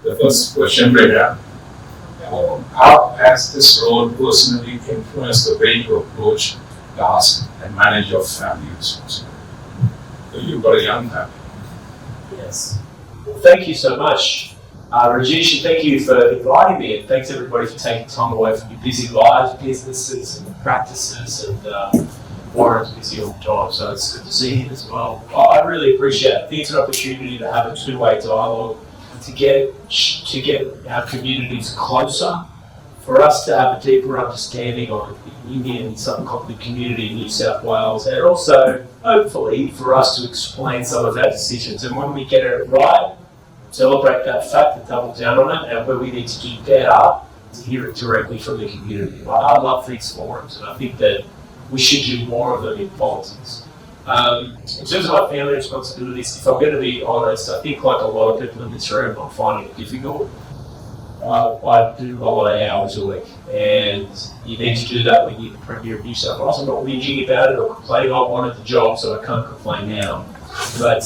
The first question, Rita, how has this role personally influenced the way you approach, task, and manage your family responsibility? So you've got a young family. Yes. Well, thank you so much. Rajesh, thank you for inviting me, and thanks everybody for taking time away from your busy lives, businesses, and practices, and Warren's busy all the time, so it's good to see him as well. I really appreciate it. I think it's an opportunity to have a two-way dialogue, to get our communities closer, for us to have a deeper understanding of the Indian subcontinent community in New South Wales, and also, hopefully, for us to explain some of our decisions. And when we get it right, celebrate that fact and double down on it, and where we need to do better, to hear it directly from the community. I love these forums, and I think that we should do more of them in politics. In terms of my family responsibilities, if I'm going to be honest, I think like a lot of people in this room, I'm finding it difficult. I do a lot of hours a week, and you need to do that when you're the Premier of New South Wales. I'm not whinging about it or complaining. I wanted the job, so I can't complain now. But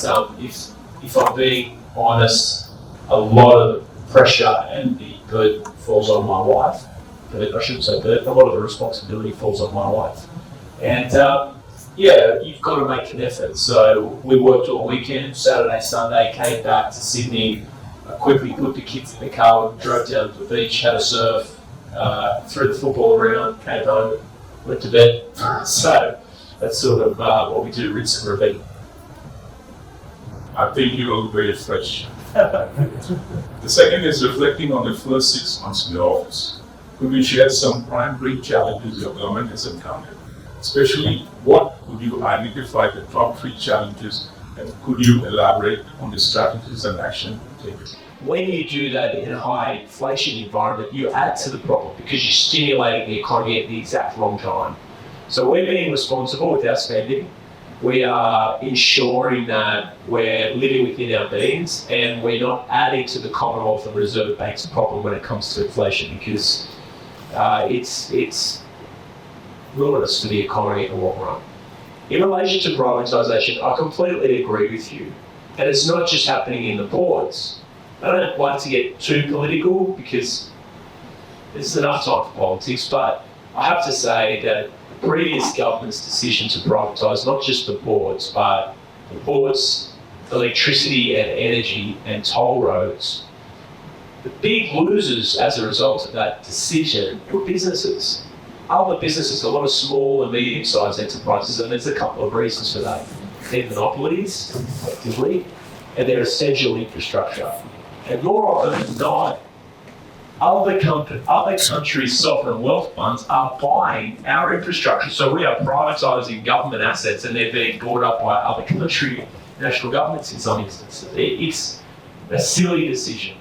if I'm being honest, a lot of the pressure and the burden falls on my wife. But I shouldn't say burden, a lot of the responsibility falls on my wife. And you've got to make an effort. So we worked all weekend, Saturday, Sunday, came back to Sydney, quickly put the kids in the car, drove down to the beach, had a surf, threw the football around, came home, went to bed. So that's sort of what we do, rinse and repeat. I think you will be fresh. The second is reflecting on the first 6 months in the office. Could you share some primary challenges your government has encountered? Especially, what would you identify the top 3 challenges, and could you elaborate on the strategies and action taken? When you do that in a high inflation environment, you add to the problem because you're stimulating the economy at the exact wrong time. So we're being responsible with our spending. We are ensuring that we're living within our means, and we're not adding to the Commonwealth and Reserve Bank's problem when it comes to inflation, because it's ruinous for the economy in the long run. In relation to privatisation, I completely agree with you. And it's not just happening in the ports. I don't like to get too political because there's enough time for politics, but I have to say that the previous government's decision to privatise not just the ports, but the ports, electricity and energy and toll roads, the big losers as a result of that decision were businesses. Other businesses, a lot of small and medium-sized enterprises, and there's a couple of reasons for that. They're monopolies, effectively, and they're essential infrastructure. And more often than not, other countries' sovereign wealth funds are buying our infrastructure. So we are privatising government assets, and they're being bought up by other country national governments in some instances. It's a silly decision.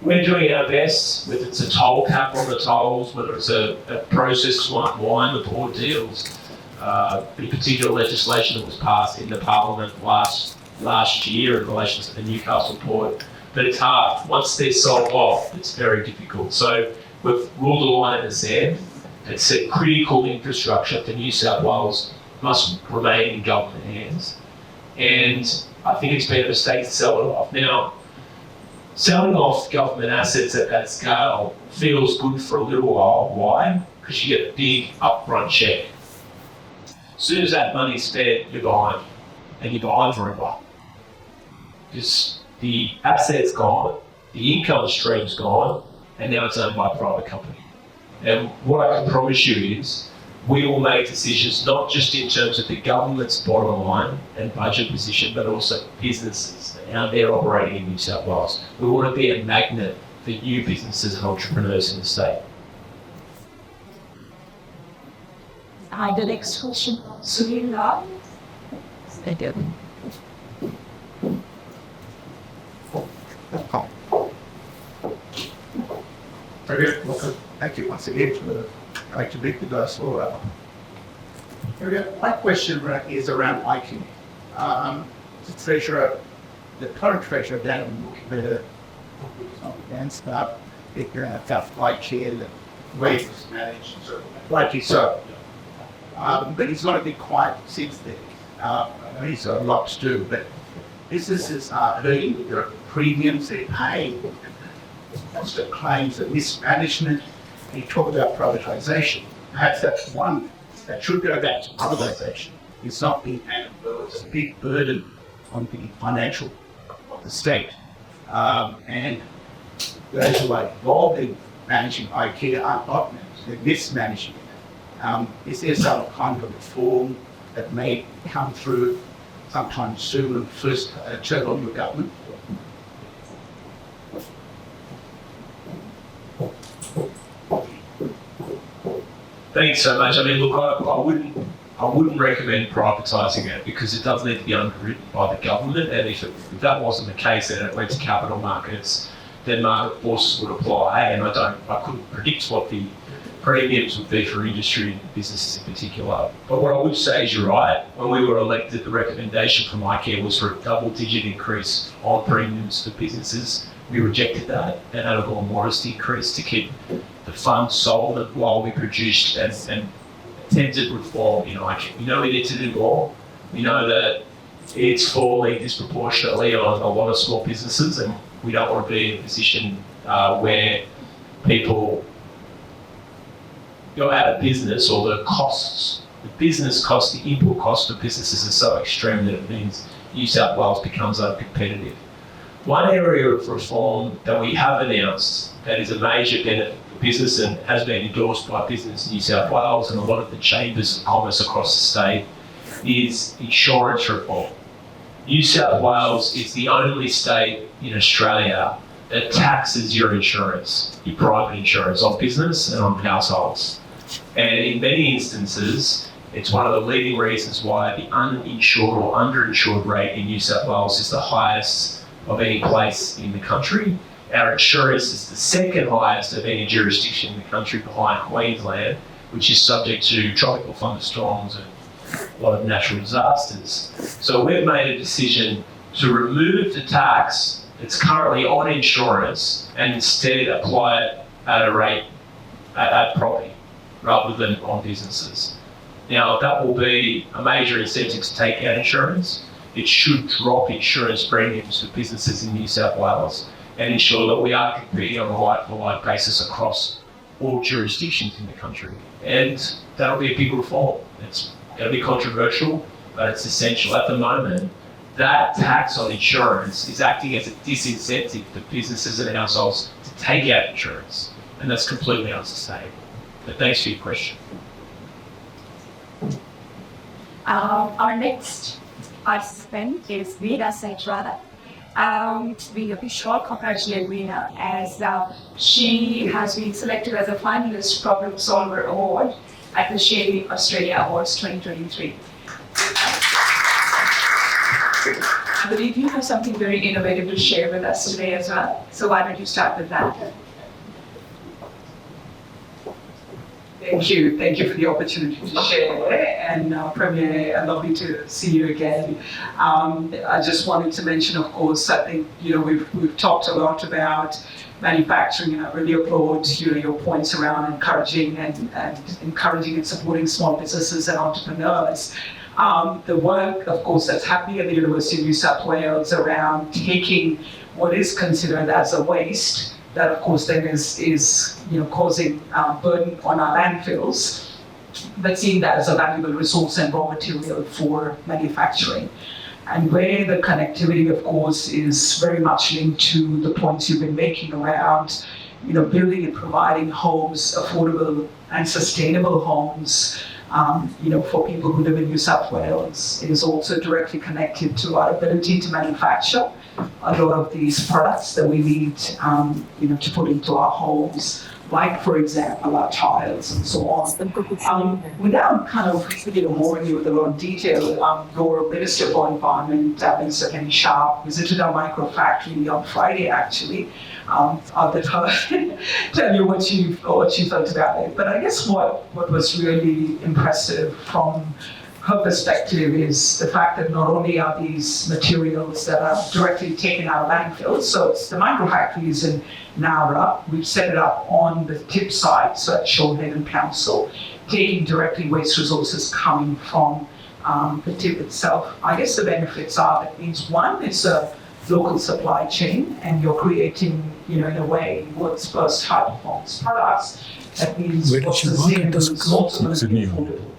We're doing our best, whether it's a toll cap on the tolls, whether it's a process to unwind the port deals. In particular legislation that was passed in the Parliament last year in relation to the Newcastle port. But it's hard. Once they're sold off, it's very difficult. So we've ruled a line in the sand and said critical infrastructure for New South Wales must remain in government hands. And I think it's been a mistake to sell it off. Now, selling off government assets at that scale feels good for a little while. Why? Because you get a big upfront check. As soon as that money's spent, you're behind. And you're behind forever. Because the asset's gone, the income stream's gone, and now it's owned by a private company. And what I can promise you is we will make decisions not just in terms of the government's bottom line and budget position, but also businesses and how they're operating in New South Wales. We want to be a magnet for new businesses and entrepreneurs in the state. Hi, the next question. Sunil. Thank you. Okay, welcome. Thank you once again for the great to meet you guys. My question is around IQ. The current treasurer, Dan, and stuff, figuring out tough IQ and the way it's managed, rightly so. But he's going to be quiet since then. He's got a lot to do, but businesses are hurting with their premiums they pay, constant claims of mismanagement, and you talk about privatisation. Perhaps that's one that should go back to privatisation. It's not being handled, it's a big burden on the financial of the state. And those who are involved in managing IKEA are not managing, they're mismanaging it. Is there some kind of reform that may come through sometime soon and first turn on your government? Thanks so much. I mean, look, I wouldn't recommend privatising it because it does need to be underwritten by the government, and if that wasn't the case, then it went to capital markets, then market forces would apply, and I couldn't predict what the premiums would be for industry and businesses in particular. But what I would say is you're right. When we were elected, the recommendation from IKEA was for a double-digit increase on premiums for businesses. We rejected that and had a more modest increase to keep the funds sold while we produced and attempted reform in IKEA. We know we need to do more. We know that it's falling disproportionately on a lot of small businesses, and we don't want to be in a position where people go out of business, or the business costs, the input cost of businesses is so extreme that it means New South Wales becomes uncompetitive. One area of reform that we have announced that is a major benefit for business and has been endorsed by Business New South Wales and a lot of the chambers of commerce across the state is insurance reform. New South Wales is the only state in Australia that taxes your insurance, your private insurance, on business and on households. And in many instances, it's one of the leading reasons why the uninsured or underinsured rate in New South Wales is the highest of any place in the country. Our insurance is the second highest of any jurisdiction in the country behind Queensland, which is subject to tropical thunderstorms and a lot of natural disasters. So we've made a decision to remove the tax that's currently on insurance and instead apply it at a rate at property rather than on businesses. Now, that will be a major incentive to take out insurance. It should drop insurance premiums for businesses in New South Wales and ensure that we are competing on a like-for-like basis across all jurisdictions in the country. And that'll be a big reform. It's going to be controversial, but it's essential. At the moment, that tax on insurance is acting as a disincentive for businesses and households to take out insurance, and that's completely unsustainable. But thanks for your question. Our next participant is Veera Satrada. We official congratulate Veera as she has been selected as a finalist Problem Solver Award at the Shady Australia Awards 2023. I believe you have something very innovative to share with us today as well. So why don't you start with that? Thank you for the opportunity to share, and Premier, lovely to see you again. I just wanted to mention, of course, I think we've talked a lot about manufacturing, and I really applaud your points around encouraging and supporting small businesses and entrepreneurs. The work, of course, that's happening at the University of New South Wales around taking what is considered as a waste, that of course then is causing burden on our landfills, but seeing that as a valuable resource and raw material for manufacturing. And where the connectivity, of course, is very much linked to the points you've been making around building and providing homes, affordable and sustainable homes, for people who live in New South Wales. It is also directly connected to our ability to manufacture a lot of these products that we need, to put into our homes, like, for example, our tiles and so on. Without kind of boring you with a lot of detail, your Minister for Environment, Minister Penny Sharp, visited our micro factory on Friday, actually. I'll let her tell you what she felt about it. But I guess what was really impressive from her perspective is the fact that not only are these materials that are directly taken out of landfills, so it's the microfactories in Nowra, we've set it up on the tip site, so at Shoalhaven Council, taking directly waste resources coming from the tip itself. I guess the benefits are that means one, it's a local supply chain, and you're creating, in a way, world's first high performance products. That means what's sustainable is also going to be affordable.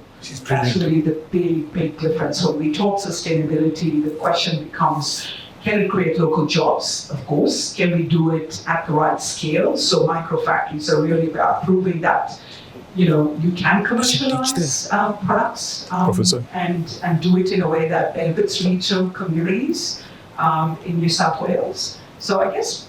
That's really the big difference. When we talk sustainability, the question becomes, can we create local jobs? Of course. Can we do it at the right scale? So microfactories are really about proving that you can commercialize products and do it in a way that benefits regional communities in New South Wales. So I guess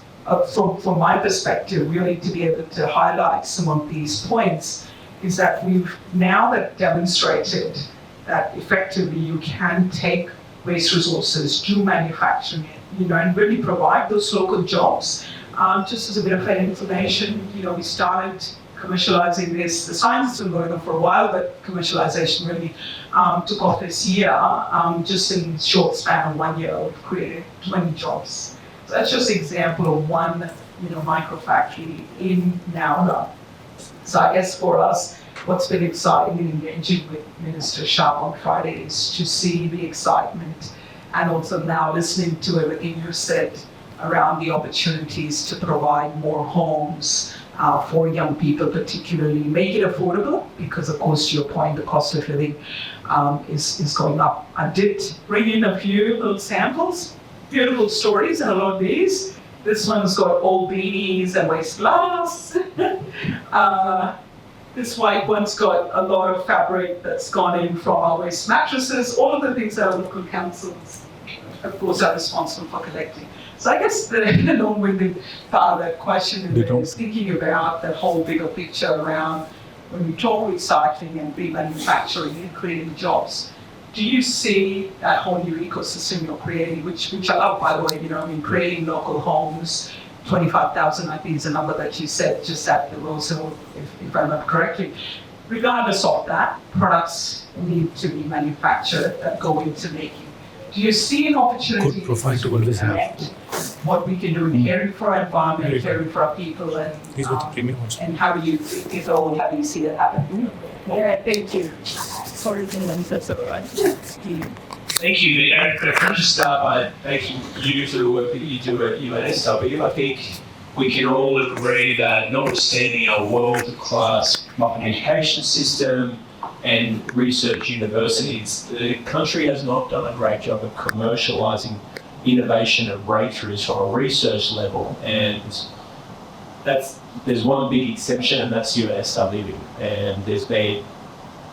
from my perspective, really to be able to highlight some of these points is that we've now demonstrated that effectively you can take waste resources, do manufacturing, and really provide those local jobs. Just as a bit of information, we started commercializing this. The science has been going on for a while, but commercialization really took off this year. Just in a short span of 1 year, we've created 20 jobs. So that's just an example of one, microfactory in Nauru. So I guess for us, what's been exciting in engaging with Minister Sharp on Friday is to see the excitement and also now listening to everything you said around the opportunities to provide more homes for young people, particularly make it affordable, because of course, to your point, the cost of living is going up. I did bring in a few little samples, beautiful stories, and a lot of these. This one's got old beanies and waste glass. This white one's got a lot of fabric that's gone in from our waste mattresses, all of the things that our local councils, of course, are responsible for collecting. So I guess the long-winded part of that question is thinking about that whole bigger picture around when we talk recycling and remanufacturing and creating jobs. Do you see that whole new ecosystem you're creating, which I love, by the way, creating local homes, 25,000, I think is a number that you said just at the Rose Hill, if I remember correctly. Regardless of that, products need to be manufactured that go into making. Do you see an opportunity to connect what we can do in caring for our environment, caring for our people, and how do you see that happen? Yeah, thank you. Sorry, that's all right. Thank you, Eric. Can I just start by thanking you for the work that you do at NSW? I think we can all agree that notwithstanding our world-class public education system and research universities, the country has not done a great job of commercialising innovation and breakthroughs from a research level. And there's one big exception, and that's UNSW. And there's been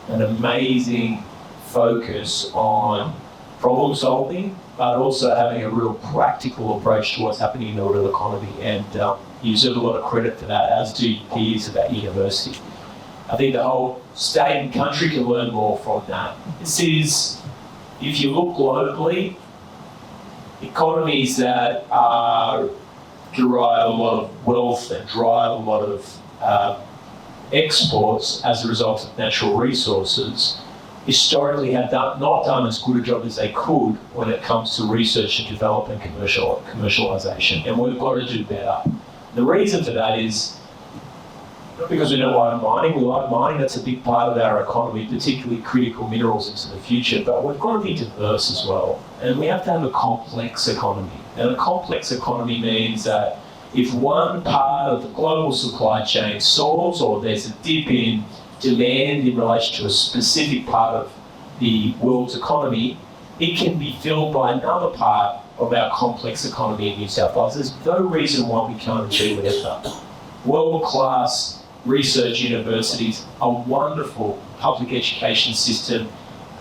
an amazing focus on problem solving, but also having a real practical approach to what's happening in the real economy. And you deserve a lot of credit for that, as do peers at that university. I think the whole state and country can learn more from that. This is, if you look globally, economies that derive a lot of wealth and drive a lot of exports as a result of natural resources historically have not done as good a job as they could when it comes to research and development and commercialisation, and we've got to do better. The reason for that is not because we don't like mining. We like mining, that's a big part of our economy, particularly critical minerals into the future, but we've got to be diverse as well, and we have to have a complex economy. And a complex economy means that if one part of the global supply chain stalls or there's a dip in demand in relation to a specific part of the world's economy, it can be filled by another part of our complex economy in New South Wales. There's no reason why we can't achieve whatever. World-class research universities, a wonderful public education system,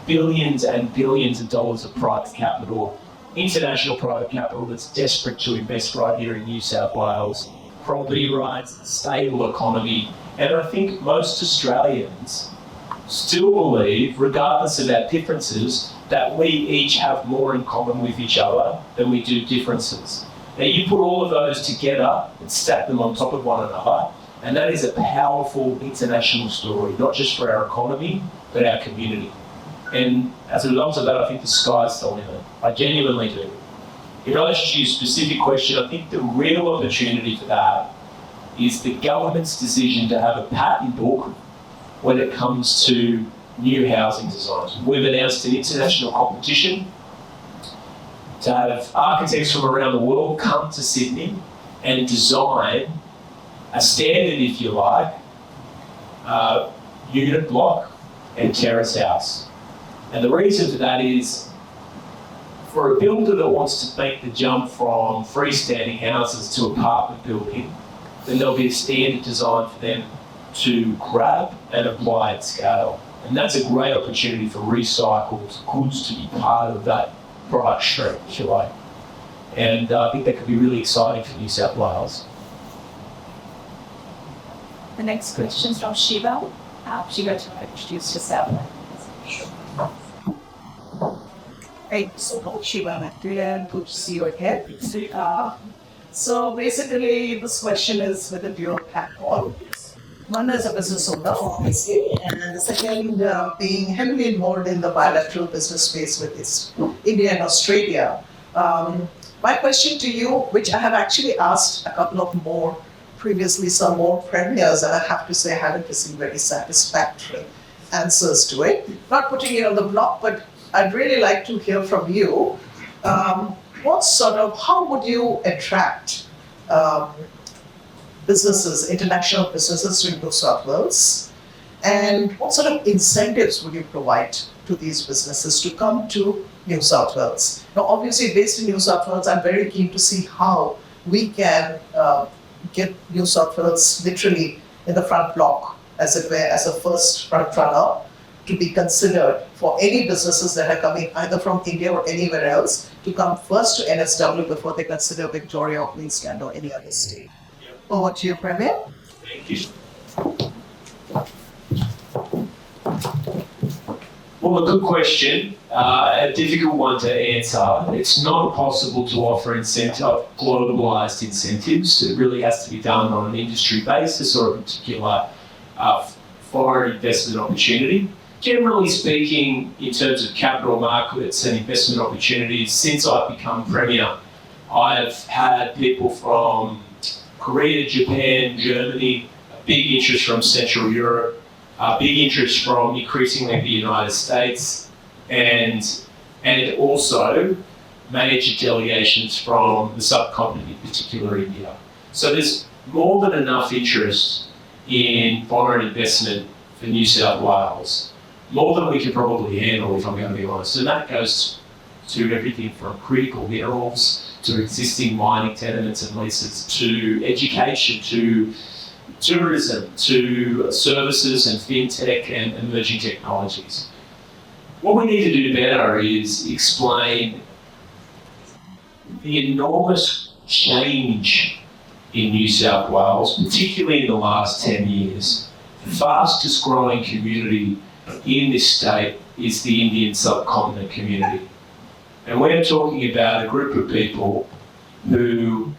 billions and billions of dollars of private capital, international private capital that's desperate to invest right here in New South Wales, property rights, stable economy. And I think most Australians still believe, regardless of our differences, that we each have more in common with each other than we do differences. Now you put all of those together and stack them on top of one another, and that is a powerful international story, not just for our economy, but our community. And as a result of that, I think the sky's the limit. I genuinely do. In relation to your specific question, I think the real opportunity for that is the government's decision to have a patent book when it comes to new housing designs. We've announced an international competition to have architects from around the world come to Sydney and design a standard, if you like, unit block and terrace house. And the reason for that is, for a builder that wants to make the jump from freestanding houses to apartment building, then there'll be a standard design for them to grab and apply at scale. And that's a great opportunity for recycled goods to be part of that product stream, if you like. And I think that could be really exciting for New South Wales. The next question is from Shiva. Shiva, to introduce yourself. Hey, so Shiva Mathurin, good to see you again. So basically, this question is with a dual platform. One is a business owner, obviously, and the second being heavily involved in the bilateral business space with India and Australia. My question to you, which I have actually asked a couple of more previously, some more premiers, and I have to say I haven't received very satisfactory answers to it. Not putting it on the block, but I'd really like to hear from you. How would you attract businesses, international businesses to New South Wales? And what sort of incentives would you provide to these businesses to come to New South Wales? Now, obviously, based in New South Wales, I'm very keen to see how we can get New South Wales literally in the front block, as it were, as a first front runner to be considered for any businesses that are coming either from India or anywhere else to come first to NSW before they consider Victoria or Queensland or any other state. Over to you, Premier. Thank you. Well, a good question, a difficult one to answer. It's not possible to offer globalised incentives. It really has to be done on an industry basis or a particular foreign investment opportunity. Generally speaking, in terms of capital markets and investment opportunities, since I've become Premier, I've had people from Korea, Japan, Germany, a big interest from Central Europe, a big interest from increasingly the United States, and also major delegations from the subcontinent, in particular India. So there's more than enough interest in foreign investment for New South Wales. More than we can probably handle, if I'm going to be honest. And that goes to everything from critical minerals, to existing mining tenements and leases, to education, to tourism, to services and fintech and emerging technologies. What we need to do better is explain the enormous change in New South Wales, particularly in the last 10 years. The fastest growing community in this state is the Indian subcontinent community. And we're talking about a group of people who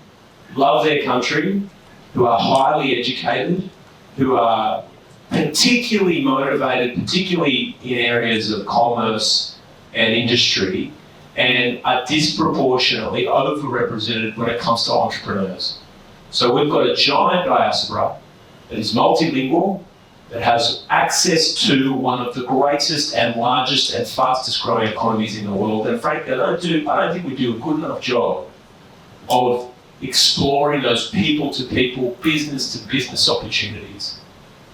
love their country, who are highly educated, who are particularly motivated, particularly in areas of commerce and industry, and are disproportionately overrepresented when it comes to entrepreneurs. So we've got a giant diaspora that is multilingual, that has access to one of the greatest and largest and fastest growing economies in the world. And frankly, I don't think we do a good enough job of exploring those people-to-people, business-to-business opportunities.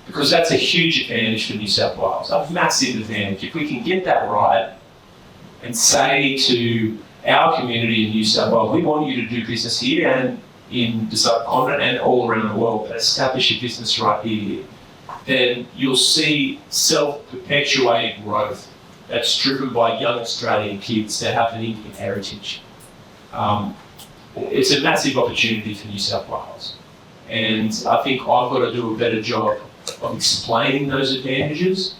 Because that's a huge advantage for New South Wales, a massive advantage. If we can get that right and say to our community in New South Wales, we want you to do business here and in the subcontinent and all around the world, but establish a business right here, then you'll see self-perpetuating growth that's driven by young Australian kids that have an Indian heritage. It's a massive opportunity for New South Wales. And I think I've got to do a better job of explaining those advantages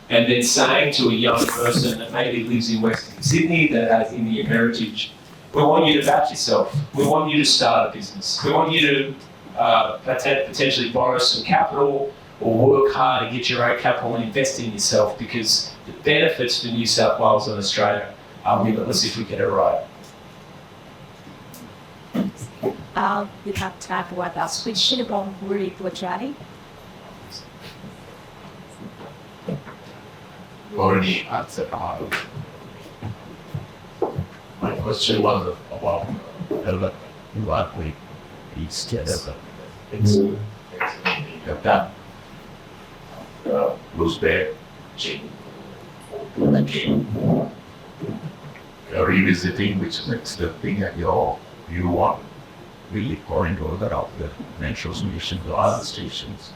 and then saying to a young person that maybe lives in Western Sydney that has Indian heritage, we want you to back yourself. We want you to start a business. We want you to potentially borrow some capital or work hard to get your own capital and invest in yourself, because the benefits for New South Wales and Australia are limitless if we get it right. We have time for one last question from Ruri Putrani. Already answered my question was about what we each together. It's that was there. Revisiting which makes the thing that you want really pouring over of the metro station to other stations.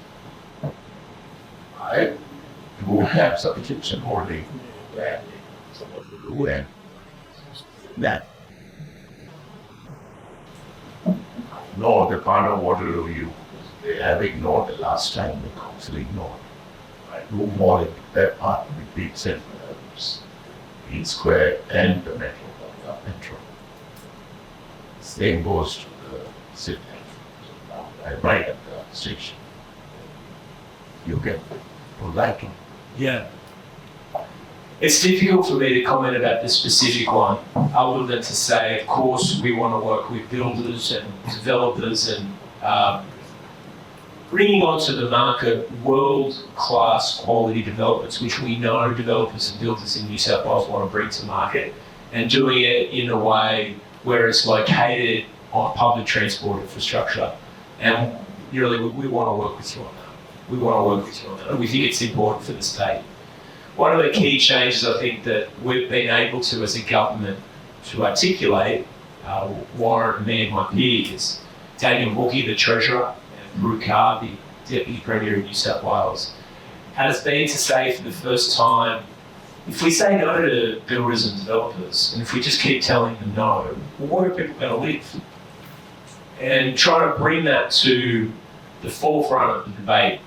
I do have substitution only when that no, the kind of water review they have ignored the last time the council ignored. I do more in that part with big centers in Square and the metro. Same goes to the city. Right at the station. You get liking. Yeah. It's difficult for me to comment about the specific one, other than to say, of course, we want to work with builders and developers and bringing onto the market world-class quality developments, which we know developers and builders in New South Wales want to bring to market, and doing it in a way where it's located on public transport infrastructure. And really, we want to work with you on that. We want to work with you on that. And we think it's important for the state. One of the key changes I think that we've been able to, as a government, to articulate, Warren and me and my peers, Daniel Mookie, the Treasurer, and Drew Carr, the Deputy Premier of New South Wales, has been to say for the first time, if we say no to builders and developers, and if we just keep telling them no, well, where are people going to live? And try to bring that to the forefront of the debate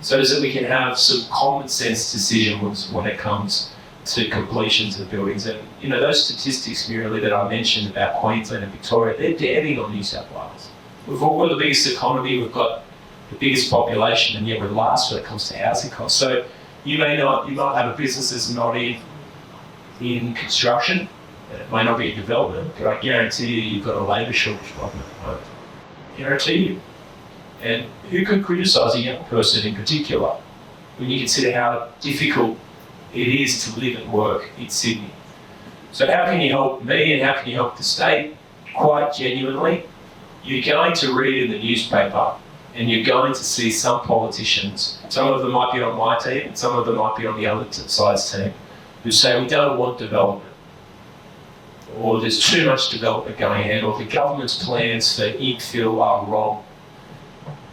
so that we can have some common sense decisions when it comes to completions of buildings. And those statistics merely that I mentioned about Queensland and Victoria, they're damning on New South Wales. We've got the biggest economy, we've got the biggest population, and yet we're last when it comes to housing costs. So you might have a business that's not in construction, and it may not be in development, but I guarantee you've got a labour shortage problem at the moment. Guarantee you. And who can criticise a young person in particular when you consider how difficult it is to live and work in Sydney? So how can you help me and how can you help the state? Quite genuinely, you're going to read in the newspaper and you're going to see some politicians, some of them might be on my team and some of them might be on the other side's team, who say we don't want development, or there's too much development going ahead, or the government's plans for infill are wrong.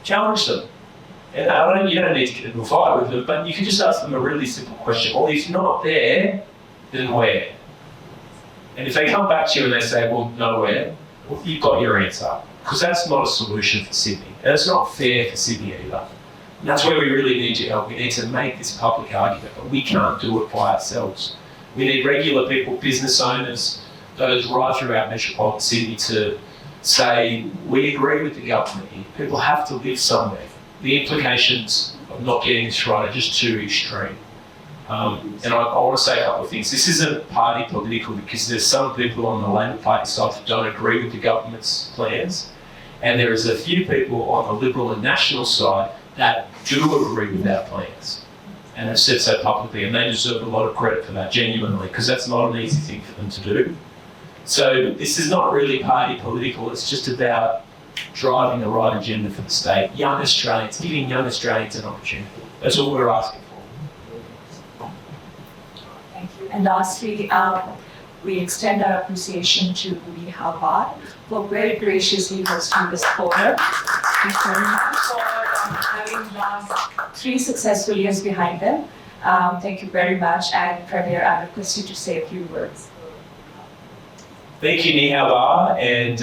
Challenge them. And you don't need to get into a fight with them, but you can just ask them a really simple question. Well, if not there, then where? And if they come back to you and they say, well, nowhere, well, you've got your answer. Because that's not a solution for Sydney. And it's not fair for Sydney either. And that's where we really need your help. We need to make this public argument, but we can't do it by ourselves. We need regular people, business owners, those right throughout metropolitan Sydney to say, we agree with the government here. People have to live somewhere. The implications of not getting this right are just too extreme. And I want to say a couple of things. This isn't party political because there's some people on the Labor Party side that don't agree with the government's plans. And there is a few people on the Liberal and National side that do agree with our plans. And have said so publicly, and they deserve a lot of credit for that, genuinely, because that's not an easy thing for them to do. So this is not really party political, it's just about driving the right agenda for the state. Young Australians, giving young Australians an opportunity. That's all we're asking for. Thank you. And lastly, we extend our appreciation to the Harvard for very graciously hosting this forum. Thank you very much for having 3 successful years behind them. Thank you very much. And Premier, I request you to say a few words. Thank you, Nihala, and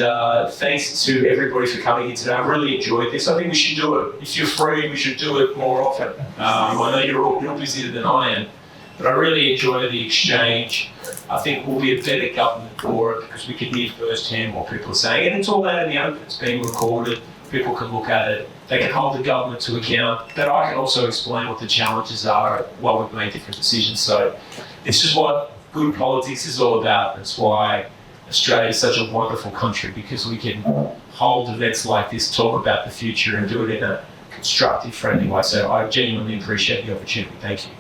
thanks to everybody for coming in today. I really enjoyed this. I think we should do it. If you're free, we should do it more often. I know you're all busier than I am, but I really enjoy the exchange. I think we'll be a better government for it because we can hear firsthand what people are saying, and it's all out in the open. It's being recorded. People can look at it. They can hold the government to account, but I can also explain what the challenges are while we've made different decisions. So this is what good politics is all about. That's why Australia is such a wonderful country, because we can hold events like this, talk about the future and do it in a constructive, friendly way. So I genuinely appreciate the opportunity. Thank you.